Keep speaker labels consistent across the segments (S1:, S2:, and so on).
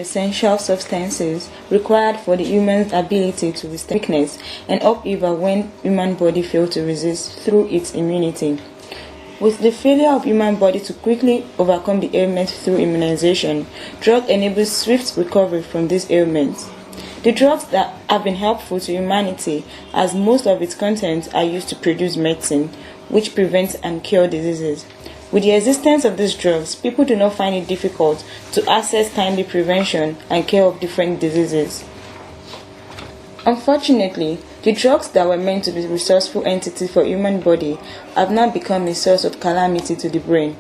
S1: essential substances required for the human's ability to withstand weakness and upheaval when human body fails to resist through its immunity. With the failure of human body to quickly overcome the ailment through immunization, drug enables swift recovery from these ailments. The drugs that have been helpful to humanity, as most of its contents are used to produce medicine, which prevents and cure diseases. With the existence of these drugs, people do not find it difficult to access timely prevention and care of different diseases. Unfortunately, the drugs that were meant to be resourceful entities for human body have now become a source of calamity to the brain.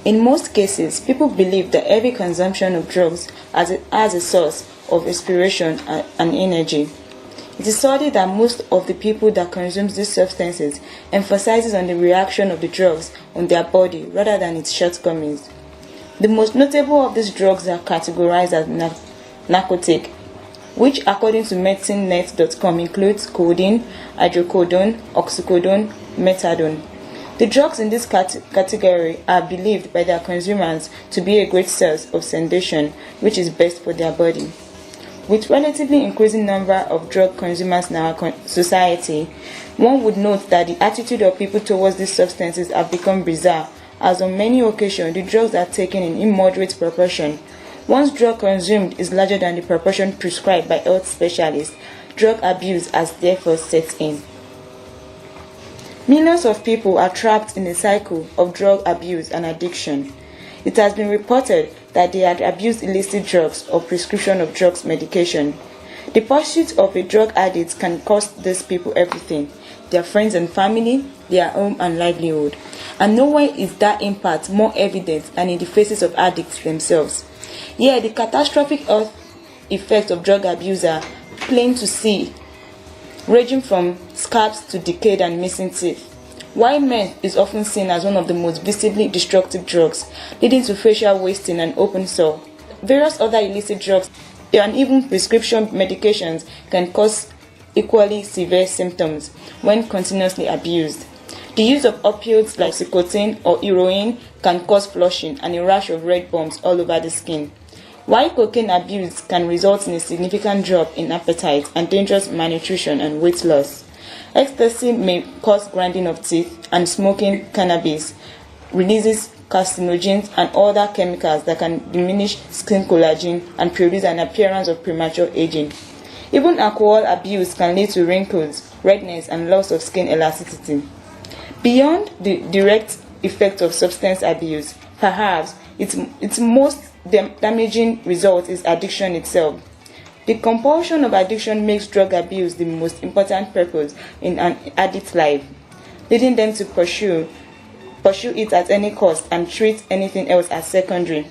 S1: In most cases, people believe that heavy consumption of drugs as a source of inspiration and energy. It is studied that most of the people that consume these substances emphasizes on the reaction of the drugs on their body rather than its shortcomings. The most notable of these drugs are categorized as narcotic, which according to medicinenet.com includes codeine, hydrocodone, oxycodone, methadone. The drugs in this category are believed by their consumers to be a great source of sedation, which is best for their body. With relatively increasing number of drug consumers in our society, one would note that the attitude of people towards these substances have become bizarre, as on many occasions the drugs are taken in immoderate proportion. Once drug consumed is larger than the proportion prescribed by health specialists, drug abuse has therefore set in. Millions of people are trapped in a cycle of drug abuse and addiction. It has been reported that they had abused illicit drugs or prescription of drugs medication. The pursuit of a drug addict can cost these people everything: their friends and family, their home and livelihood. And nowhere is that impact more evident than in the faces of addicts themselves. Here, the catastrophic health effects of drug abuse are plain to see, ranging from scabs to decayed and missing teeth. While meth is often seen as one of the most visibly destructive drugs, leading to facial wasting and open sore, various other illicit drugs and even prescription medications can cause equally severe symptoms when continuously abused. The use of opioids like nicotine or heroin can cause flushing and a rash of red bumps all over the skin. While cocaine abuse can result in a significant drop in appetite and dangerous malnutrition and weight loss. Ecstasy may cause grinding of teeth, and smoking cannabis releases carcinogens and other chemicals that can diminish skin collagen and produce an appearance of premature aging. Even alcohol abuse can lead to wrinkles, redness, and loss of skin elasticity. Beyond the direct effect of substance abuse, perhaps its most damaging result is addiction itself. The compulsion of addiction makes drug abuse the most important purpose in an addict's life, leading them to pursue it at any cost and treat anything else as secondary.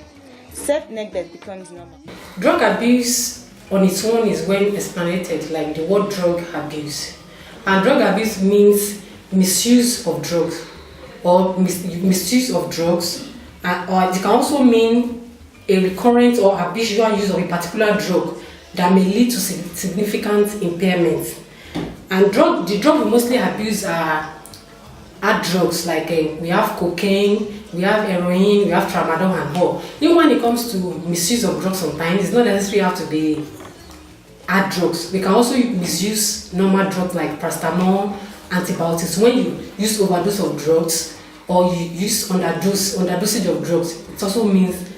S1: Self-neglect becomes normal.
S2: Drug abuse on its own is well explanated, like the word drug abuse. And drug abuse means misuse of drugs, or misuse of drugs, or it can also mean a recurrent or habitual use of a particular drug that may lead to significant impairment. And the drug we mostly abuse are hard drugs, like we have cocaine, we have heroin, we have tramadol and all. Even when it comes to misuse of drugs sometimes, it's not necessarily have to be hard drugs. We can also misuse normal drugs like paracetamol, antibiotics. When you use overdose of drugs or you use underdosage of drugs, it also means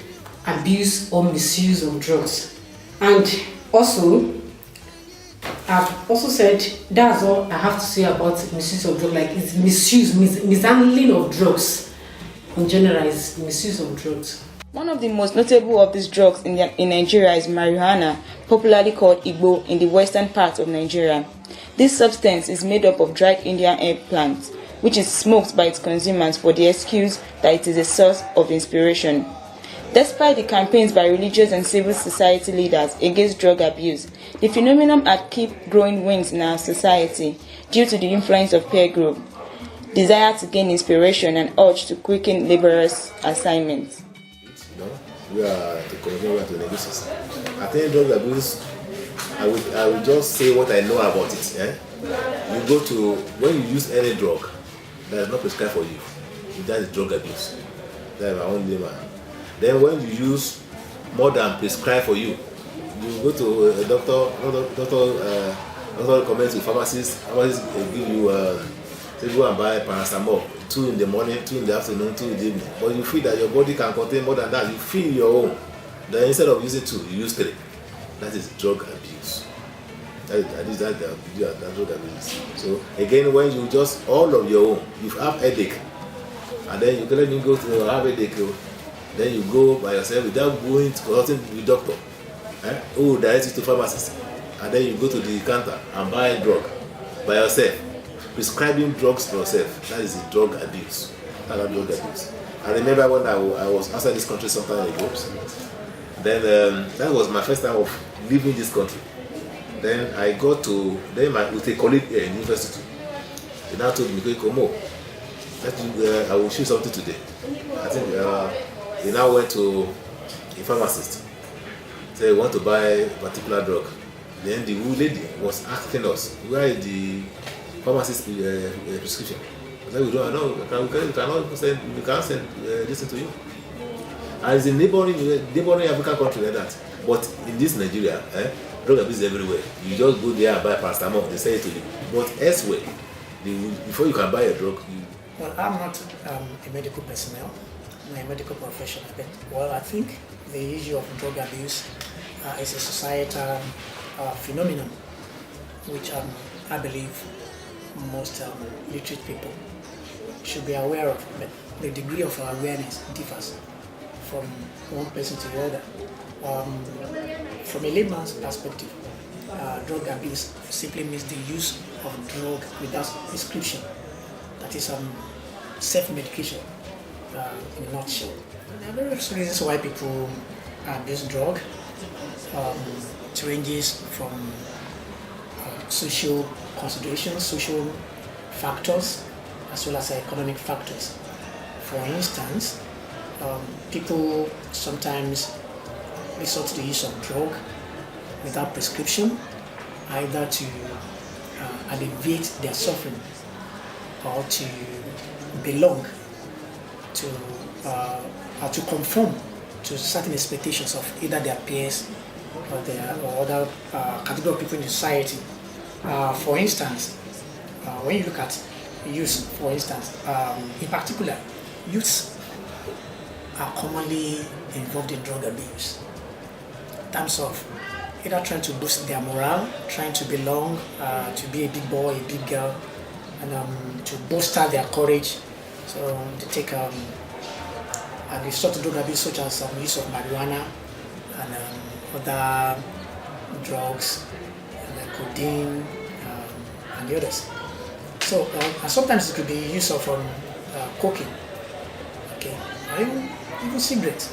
S2: abuse or misuse of drugs. And also, I've also said that's all I have to say about misuse of drugs. Like, it's misuse, mishandling of drugs in general is misuse of drugs.
S1: One of the most notable of these drugs in Nigeria is marijuana, popularly called Igbo in the western part of Nigeria. This substance is made up of dried Indian herb plants, which is smoked by its consumers for the excuse that it is a source of inspiration. Despite the campaigns by religious and civil society leaders against drug abuse, the phenomenon had kept growing wings in our society due to the influence of peer group, desire to gain inspiration, and urge to quicken laborious assignments.
S3: We are the community, we are the negotiators. I think drug abuse, I will just say what I know about it. You go to, when you use any drug that is not prescribed for you, that is drug abuse. That is my own layman. Then when you use more than prescribe for you. You go to a doctor recommends to pharmacist give you say go and buy paracetamol, 2 in the morning, 2 in the afternoon, 2 in the evening, but you feel that your body can contain more than that, you feel your own, then instead of using 2 you use 3. That is drug abuse. That drug abuse. So again, when you just all of your own, you have headache, and then you let me go to have headache, then you go by yourself without going to consulting with doctor, who direct you to pharmacist, and then you go to the counter and buy a drug by yourself, prescribing drugs for yourself. That is drug abuse. That's drug abuse. I remember when I was outside this country some time ago. Then that was my first time of leaving this country. Then I got to with a colleague in university. He now told me, "Komo, I will show you something today." I think he now went to a pharmacist. Said he want to buy a particular drug. Then the lady was asking us, "Where is the pharmacist prescription?" I said, "We don't know. We cannot send this to you." And it's a neighboring African country like that. But in this Nigeria, drug abuse is everywhere. You just go there and buy paracetamol, they sell it to you. But elsewhere, before you can buy a drug,
S4: Well, I'm not a medical personnel, I'm a medical professional, but I think the issue of drug abuse is a societal phenomenon, which I believe most literate people should be aware of, but the degree of awareness differs from one person to the other. From a layman's perspective, drug abuse simply means the use of drug without prescription. That is self-medication in a nutshell. There are various reasons why people abuse drug. It ranges from social considerations, social factors, as well as economic factors. For instance, people sometimes resort to the use of drug without prescription, either to alleviate their suffering or to belong to conform to certain expectations of either their peers or other category of people in society. For instance, when you look at youth, for instance, in particular, youths are commonly involved in drug abuse in terms of either trying to boost their morale, trying to belong, to be a big boy, a big girl, and to bolster their courage. So they take and resort to drug abuse such as use of marijuana and other drugs, like codeine and the others. So and sometimes it could be use of cocaine, okay, or even cigarettes.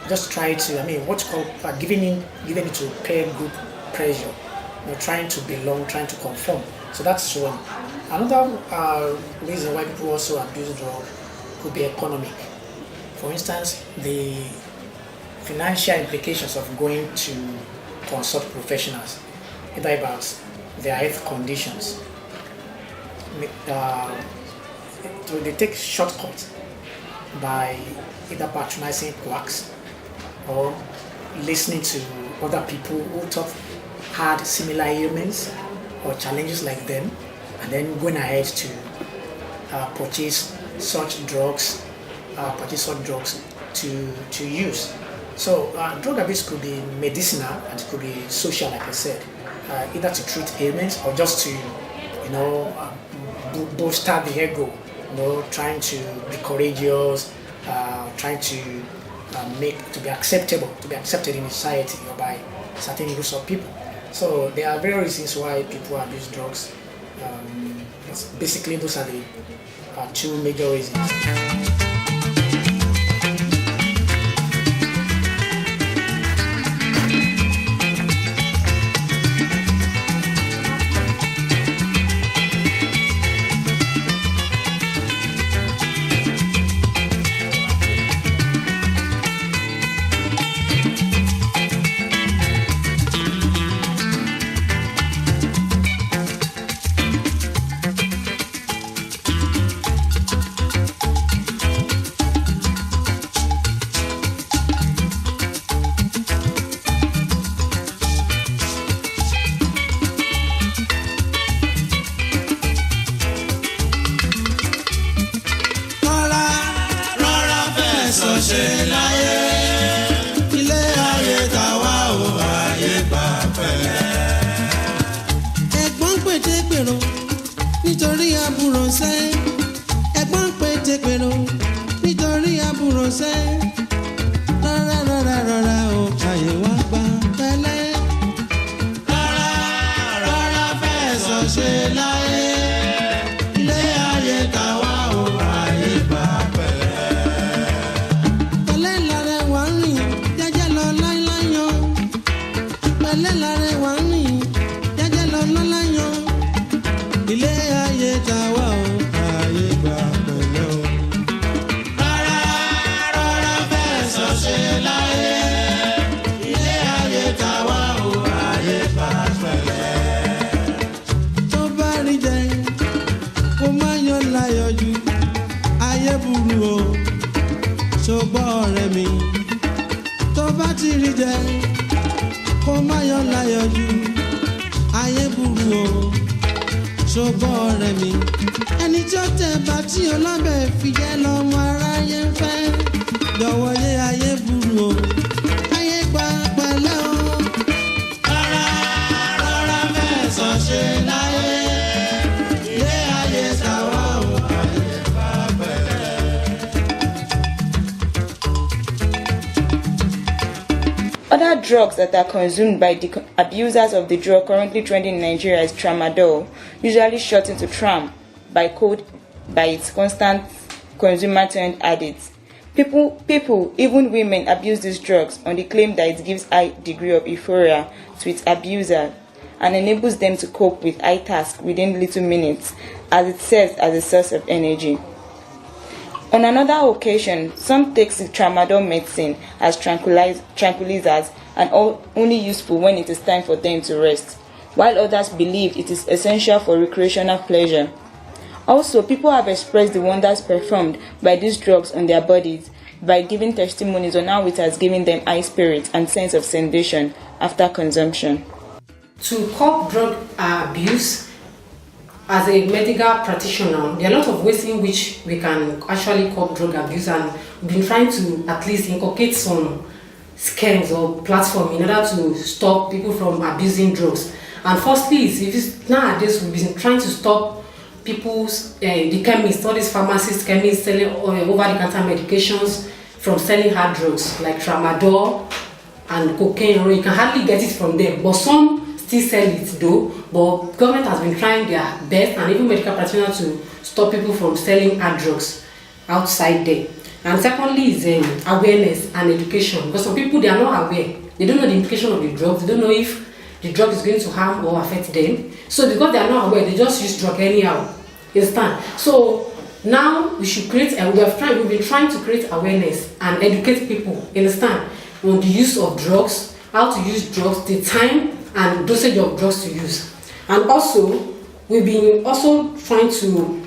S4: Just try to, what's called giving it to peer group pressure, trying to belong, trying to conform. So that's one. Another reason why people also abuse drugs could be economic. For instance, the financial implications of going to consult professionals, either about their health conditions. They take shortcuts by either patronizing quacks or listening to other people who had similar ailments or challenges like them, and then going ahead to purchase such drugs to use. So drug abuse could be medicinal and it could be social, like I said, either to treat ailments or just to, bolster the ego, trying to be courageous, trying to to be accepted in society or by certain groups of people. So there are various reasons why people abuse drugs. Basically, those are the two major reasons.
S5: ṣe láyé ilé ayé tàwa ò ayé gbà pẹ̀lẹ́. ẹ̀gbọ́n pètèpèrò nítorí àbúrò ṣẹ́ ẹ̀gbọ́n pètèpèrò nítorí àbúrò ṣẹ́ rárá ò ayé wá gbà pẹ̀lẹ́. rárá fẹ̀sọ̀ ṣe láyé ilé ayé tàwa ò ayé gbà pẹ̀lẹ́. pẹ̀lẹ́ lára wà ń rìn jẹ́jẹ́ lọ láíláyọ̀ pẹ̀lẹ́ lára wà ń rìn jẹ́jẹ́ lọ láíláyọ̀ ilé ayé tàwa ò ayé gbà pẹ̀lẹ́ o. rárá fẹ̀sọ̀ ṣe láyé ilé ayé tàwa ò ayé gbà pẹ̀lẹ́. tó bá rí jẹ kó má yan láyọ̀ jù ayé burú o ṣùgbọ́n ọ̀rẹ́ mi tó bá ti rí jẹ kó má yan láyọ̀ jù ayé burú o ṣùgbọ́n ọ̀rẹ́ mi ẹni tí ó tẹ̀ bá tí ọlọ́bẹ̀ fi jẹ́ lọ́mọ aráyé ń fẹ́ jọ̀wọ́ yé ayé burú o ayé gba pẹ̀lẹ́ o. rárá fẹ̀sọ̀ ṣe láyé ilé ayé tàwa ò ayé gba pẹ̀lẹ́.
S1: Other drugs that are consumed by the abusers of the drug currently trending in Nigeria is tramadol, usually shortened to tram by code by its constant consumer turned addicts. People, even women, abuse these drugs on the claim that it gives high degree of euphoria to its abuser and enables them to cope with high tasks within little minutes, as it serves as a source of energy. On another occasion, some take the tramadol medicine as tranquilizers and only useful when it is time for them to rest, while others believe it is essential for recreational pleasure. Also, people have expressed the wonders performed by these drugs on their bodies by giving testimonies on how it has given them high spirits and sense of sensation after consumption.
S2: To curb drug abuse, as a medical practitioner, there are a lot of ways in which we can actually curb drug abuse, and we've been trying to at least inculcate some schemes or platform in order to stop people from abusing drugs. And firstly, nowadays we've been trying to stop people's, the chemists, all these pharmacists, chemists selling over-the-counter medications from selling hard drugs like tramadol and cocaine. You can hardly get it from them, but some still sell it though. But government has been trying their best, and even medical practitioners, to stop people from selling hard drugs outside there. And secondly is awareness and education, because some people, they are not aware. They don't know the implication of the drugs. They don't know if the drug is going to harm or affect them. So because they are not aware, they just use drug anyhow. You understand? So now we should create, we've been trying to create awareness and educate people, you understand, on the use of drugs, how to use drugs, the time and dosage of drugs to use. And also, we've been also trying to,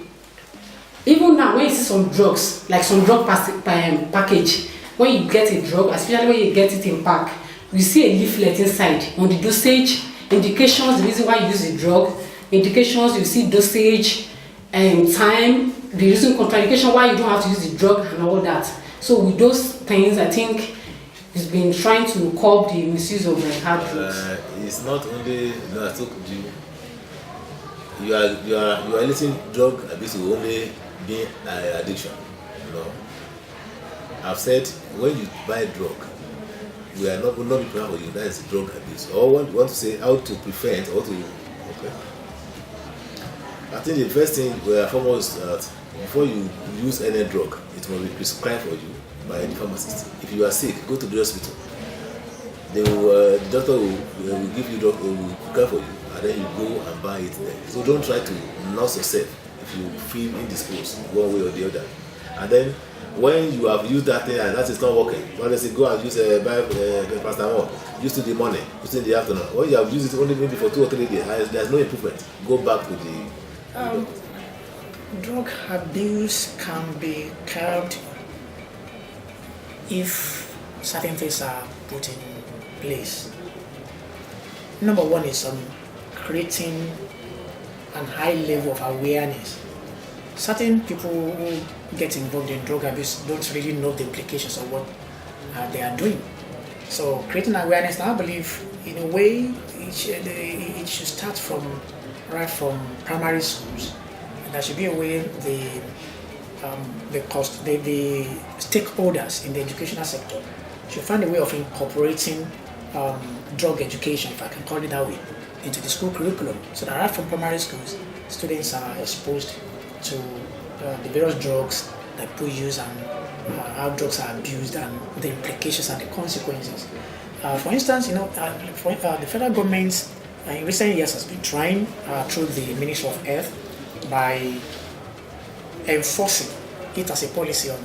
S2: even now when you see some drugs, like some drug package, when you get a drug, especially when you get it in pack, you see a leaflet inside on the dosage, indications, the reason why you use the drug, indications, you see dosage, time, the reason, contraindication why you don't have to use the drug and all that. So with those things, I think it's been trying to curb the misuse of hard drugs.
S3: It's not only, I told you are letting drug abuse will only be addiction. I've said when you buy drug, we are not be prepared for you. That is drug abuse. Or want to say how to prevent or to. Okay. I think the first thing we are foremost that before you use any drug, it must be prescribed for you by the pharmacist. If you are sick, go to the hospital. They will, the doctor will give you drug, will prepare for you, and then you go and buy it there. So don't try to nurse yourself if you feel indisposed one way or the other. And then when you have used that thing and that is not working, when they say go and use paracetamol, use it in the morning, use it in the afternoon. When you have used it only maybe for 2 or 3 days, and there's no improvement, go back to the
S4: drug abuse can be curbed if certain things are put in place. Number one is creating a high level of awareness certain people who get involved in drug abuse don't really know the implications of what they are doing. So creating awareness, I believe, in a way, it should start right from primary schools. And there should be a way the stakeholders in the educational sector should find a way of incorporating drug education, if I can call it that way, into the school curriculum, so that right from primary schools, students are exposed to the various drugs that people use and how drugs are abused and the implications and the consequences. For instance, the federal government in recent years has been trying through the Ministry of Health by enforcing it as a policy on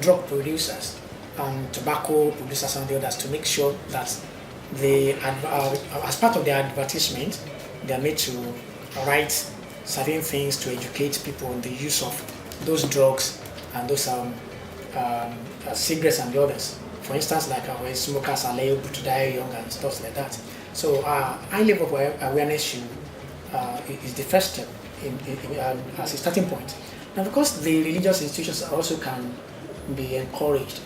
S4: drug producers and tobacco producers and the others to make sure that as part of their advertisement, they are made to write certain things to educate people on the use of those drugs and those cigarettes and the others. For instance, like when smokers are liable to die young and stuff like that. So high level of awareness is the first step as a starting point. Now, of course, the religious institutions also can be encouraged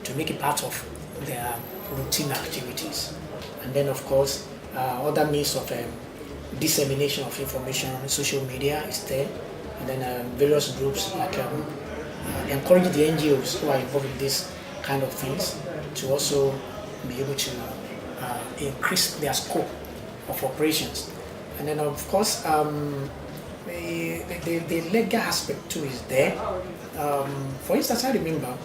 S4: to make it part of their routine activities. And then, of course, other means of dissemination of information on social media is there. And then various groups like encourage the NGOs who are involved in this kind of things to also be able to increase their scope of operations. And then, of course, the legal aspect too is there. For instance, I remember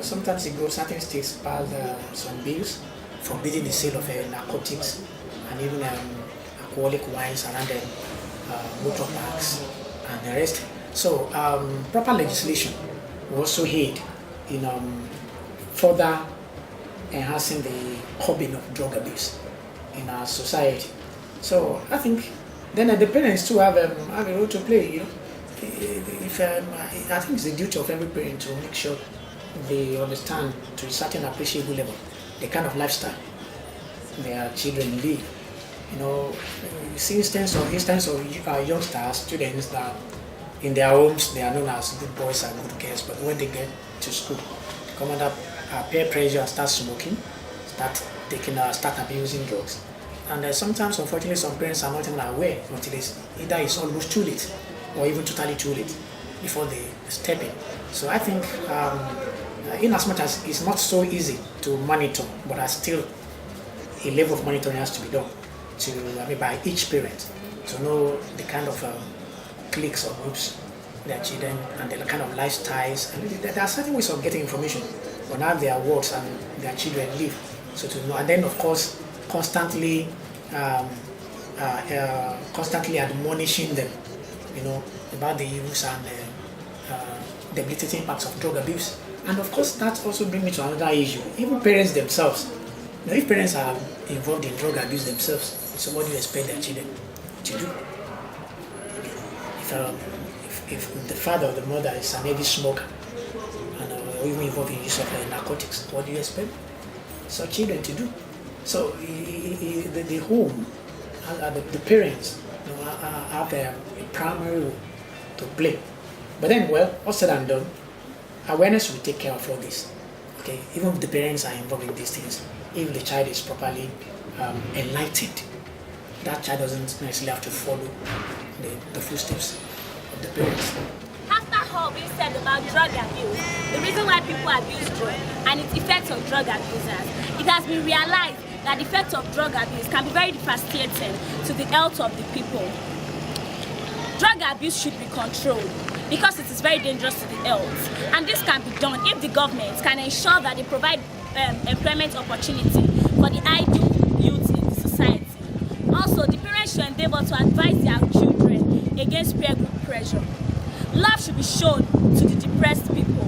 S4: sometimes ago certain states passed some bills forbidding the sale of narcotics and even alcoholic wines around motor parks and the rest. So proper legislation will also aid in further enhancing the curbing of drug abuse in our society. So I think then the parents too have a role to play. I think it's the duty of every parent to make sure they understand to a certain appreciable level the kind of lifestyle their children live. You see instance of youngsters, students that in their homes they are known as good boys and good girls, but when they get to school, they come under peer pressure and start smoking, start abusing drugs. And sometimes, unfortunately, some parents are not even aware until either it's almost too late or even totally too late before they step in. So I think, in as much as it's not so easy to monitor, but still a level of monitoring has to be done by each parent to know the kind of cliques or groups their children and the kind of lifestyles. And there are certain ways of getting information on how their wards and their children live. So to know, and then of course, constantly admonishing them, about the use and debilitating impacts of drug abuse. And of course, that also brings me to another issue. Even parents themselves. Now, if parents are involved in drug abuse themselves, so what do you expect their children to do? If the father or the mother is an heavy smoker and even involved in use of narcotics, what do you expect such children to do? So the home, the parents, have a primary role to play. But then, all said and done, awareness will take care of all this. Okay, even if the parents are involved in these things, if the child is properly enlightened, that child doesn't necessarily have to follow the footsteps of the parents.
S6: After all we've said about drug abuse, the reason why people abuse drugs and its effects on drug abusers, it has been realized that the effects of drug abuse can be very devastating to the health of the people. Drug abuse should be controlled because it is very dangerous to the health, and this can be done if the government can ensure that they provide employment opportunity for the ideal youth in the society. Also, the parents should endeavor to advise their children against peer group pressure. Love should be shown to the depressed people.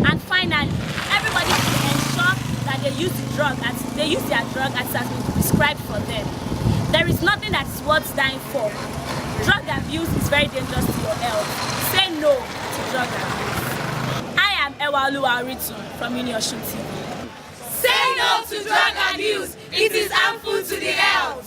S6: And finally, everybody should ensure that they use their drug as it has been prescribed for them. There is nothing that is worth dying for. Drug abuse is very dangerous to your health. Say no to drug abuse. I am Ewaluwa Ritu from Uniosun TV.
S7: Say no to drug abuse. It is harmful to the health.